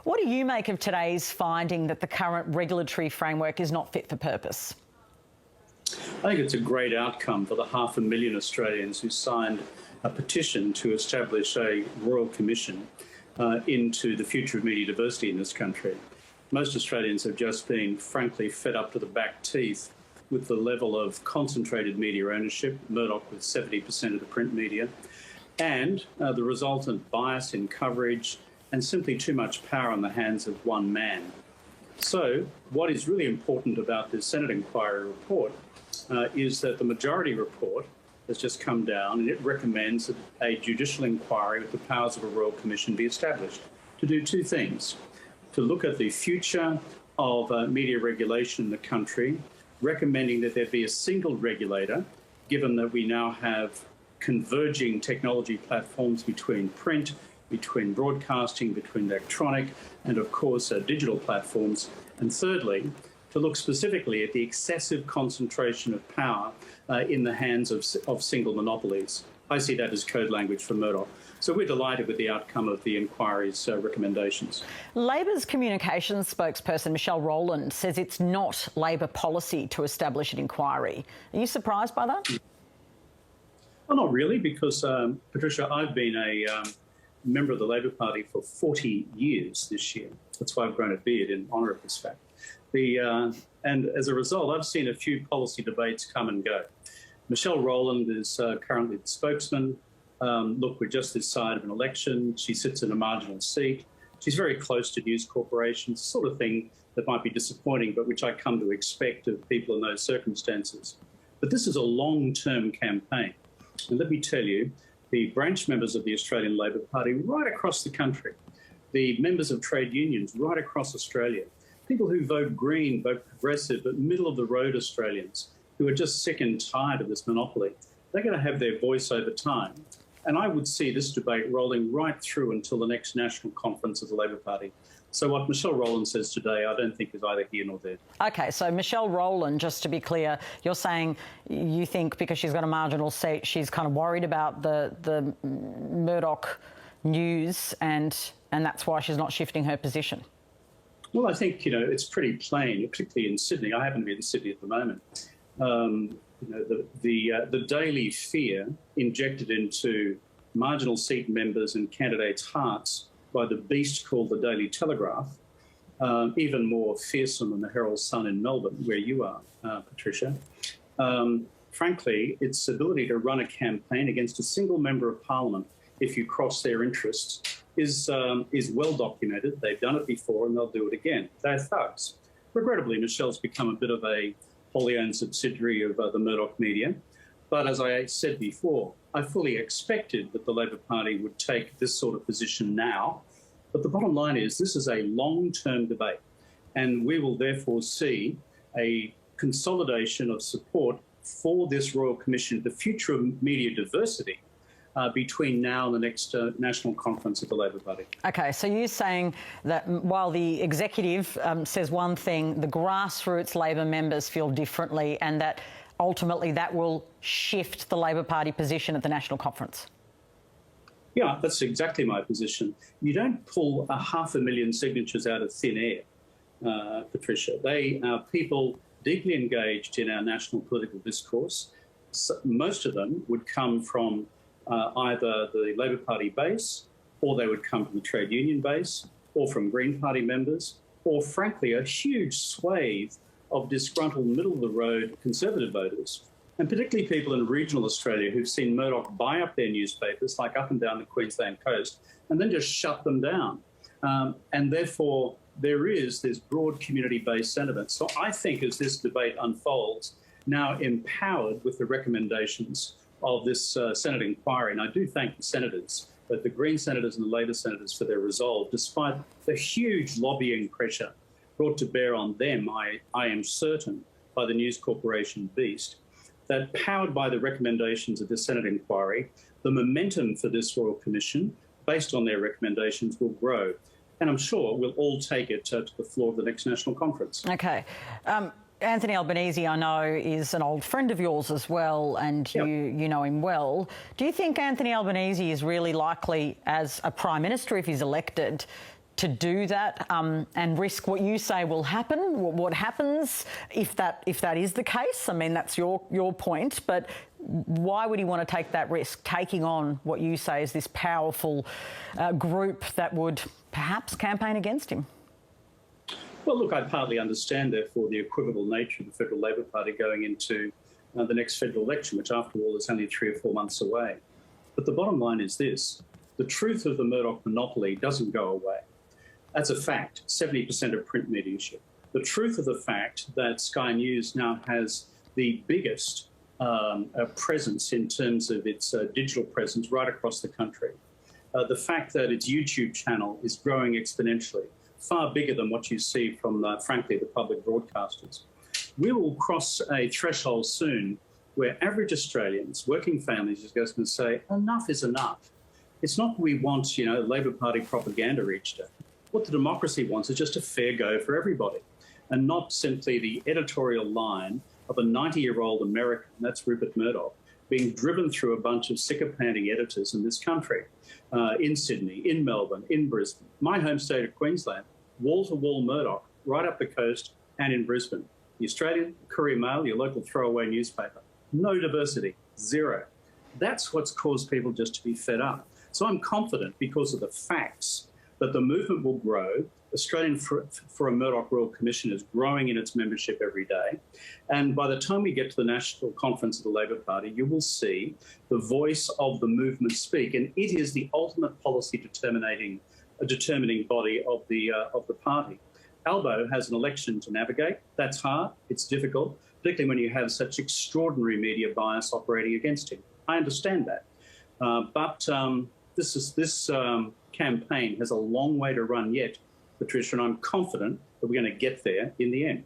What do you make of today's finding that the current regulatory framework is not fit for purpose? I think it's a great outcome for the 500,000 Australians who signed a petition to establish a Royal Commission into the future of media diversity in this country. Most Australians have just been, frankly, fed up to the back teeth with the level of concentrated media ownership, Murdoch with 70% of the print media, and the resultant bias in coverage and simply too much power in the hands of one man. So what is really important about this Senate inquiry report is that the majority report has just come down and it recommends that a judicial inquiry with the powers of a Royal Commission be established to do two things: to look at the future of media regulation in the country, recommending that there be a single regulator, given that we now have converging technology platforms between print, between broadcasting, between electronic, and of course digital platforms. And thirdly, to look specifically at the excessive concentration of power in the hands of single monopolies. I see that as code language for Murdoch. So we're delighted with the outcome of the inquiry's recommendations. Labor's communications spokesperson Michelle Rowland says it's not Labor policy to establish an inquiry. Are you surprised by that? Well, not really, because, Patricia, I've been a member of the Labor Party for 40 years this year. That's why I've grown a beard in honour of this fact. And as a result, I've seen a few policy debates come and go. Michelle Rowland is currently the spokesman. Look, we're just this side of an election. She sits in a marginal seat. She's very close to news corporations, sort of thing that might be disappointing, but which I come to expect of people in those circumstances. But this is a long-term campaign. And let me tell you, the branch members of the Australian Labor Party right across the country, the members of trade unions right across Australia, people who vote Green, vote Progressive, but middle-of-the-road Australians who are just sick and tired of this monopoly, they're going to have their voice over time. And I would see this debate rolling right through until the next national conference of the Labor Party. So what Michelle Rowland says today, I don't think is either here nor there. OK, so Michelle Rowland, just to be clear, you're saying you think because she's got a marginal seat, she's kind of worried about the Murdoch news and that's why she's not shifting her position? Well, I think, it's pretty plain, particularly in Sydney. I happen to be in Sydney at the moment. The daily fear injected into marginal seat members and candidates' hearts by the beast called the Daily Telegraph, even more fearsome than the Herald Sun in Melbourne, where you are, Patricia. Frankly, its ability to run a campaign against a single member of Parliament if you cross their interests is well documented. They've done it before and they'll do it again. They're thugs. Regrettably, Michelle's become a bit of a wholly owned subsidiary of the Murdoch media. But as I said before, I fully expected that the Labor Party would take this sort of position now. But the bottom line is this is a long-term debate, and we will therefore see a consolidation of support for this Royal Commission, the future of media diversity, between now and the next national conference of the Labor Party. OK, so you're saying that while the executive says one thing, the grassroots Labor members feel differently and that ultimately that will shift the Labor Party position at the national conference? Yeah, that's exactly my position. You don't pull 500,000 signatures out of thin air, Patricia. They are people deeply engaged in our national political discourse. So most of them would come from either the Labor Party base, or they would come from the trade union base, or from Green Party members, or frankly a huge swathe of disgruntled middle-of-the-road Conservative voters, and particularly people in regional Australia who've seen Murdoch buy up their newspapers, like up and down the Queensland coast, and then just shut them down. And therefore, there is this broad community-based sentiment. So I think as this debate unfolds, now empowered with the recommendations of this Senate inquiry, and I do thank the senators, both the Green senators and the Labor senators, for their resolve, despite the huge lobbying pressure brought to bear on them, I am certain, by the News Corporation beast, that powered by the recommendations of this Senate inquiry, the momentum for this Royal Commission, based on their recommendations, will grow. And I'm sure we'll all take it to the floor of the next national conference. OK. Anthony Albanese, I know, is an old friend of yours as well, and you know him well. Do you think Anthony Albanese is really likely, as a Prime Minister, if he's elected, to do that and risk what you say will happen? What happens if that is the case? I mean, that's your point, but why would he want to take that risk, taking on what you say is this powerful group that would perhaps campaign against him? Well, look, I partly understand, therefore, the equivocal nature of the Federal Labor Party going into the next federal election, which, after all, is only 3 or 4 months away. But the bottom line is this. The truth of the Murdoch monopoly doesn't go away. That's a fact, 70% of print mediumship. The truth of the fact that Sky News now has the biggest presence in terms of its digital presence right across the country. The fact that its YouTube channel is growing exponentially, far bigger than what you see from, frankly, the public broadcasters. We will cross a threshold soon where average Australians, working families, is going to say, enough is enough. It's not that we want, Labor Party propaganda each day. What the democracy wants is just a fair go for everybody, and not simply the editorial line of a 90-year-old American, that's Rupert Murdoch, being driven through a bunch of sycophantic editors in this country, in Sydney, in Melbourne, in Brisbane, my home state of Queensland, wall-to-wall Murdoch, right up the coast and in Brisbane. The Australian, Courier Mail, your local throwaway newspaper, no diversity, zero. That's what's caused people just to be fed up. So I'm confident, because of the facts, that the movement will grow. Australian for a Murdoch Royal Commission is growing in its membership every day. And by the time we get to the National Conference of the Labor Party, you will see the voice of the movement speak. And it is the ultimate policy determining body of the party. Albo has an election to navigate. That's hard. It's difficult, particularly when you have such extraordinary media bias operating against him. I understand that. But this campaign has a long way to run yet, Patricia, and I'm confident that we're going to get there in the end.